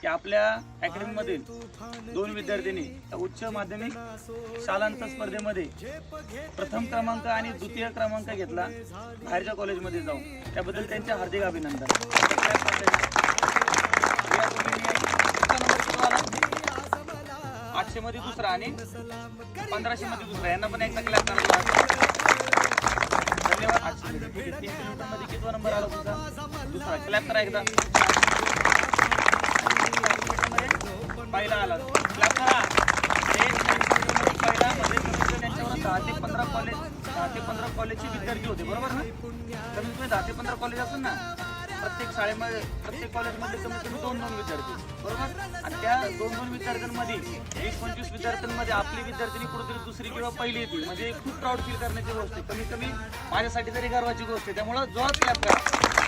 की आपल्या अकॅडमीमधील 2 विद्यार्थ्यांनी उच्च माध्यमिक शालांत स्पर्धेमध्ये प्रथम क्रमांक आणि द्वितीय क्रमांक घेतला बाहेरच्या कॉलेजमध्ये जाऊन, त्याबद्दल त्यांचे हार्दिक अभिनंदन। 800 मध्ये दुसरा आणि 1500 मध्ये दुसरा, यांना पण एकदा क्लॅप करायला धन्यवाद। 800 मध्ये 3 किलोमीटर मध्ये कितवा नंबर आला तुझा? दुसरा, क्लॅप करा एकदा। पहिला आला, क्लॅप करा। पहिला मध्ये त्यांच्यावर 10 ते 15 कॉलेजचे विद्यार्थी होते, बरोबर ना? कमीत कमी 10 ते 15 कॉलेज असून ना प्रत्येक शाळेमध्ये प्रत्येक कॉलेजमध्ये कमीत कमी 2-2 विद्यार्थी, बरोबर? आणि त्या 2-2 विद्यार्थ्यांमध्ये 20-25 विद्यार्थ्यांमध्ये आपली विद्यार्थ्यांनी कुठेतरी दुसरी किंवा पहिली येते, म्हणजे खूप प्राऊड फील करण्याची गोष्ट आहे, कमीत कमी माझ्यासाठी तरी गर्वाची गोष्ट आहे। त्यामुळे जोरात क्लॅप करा।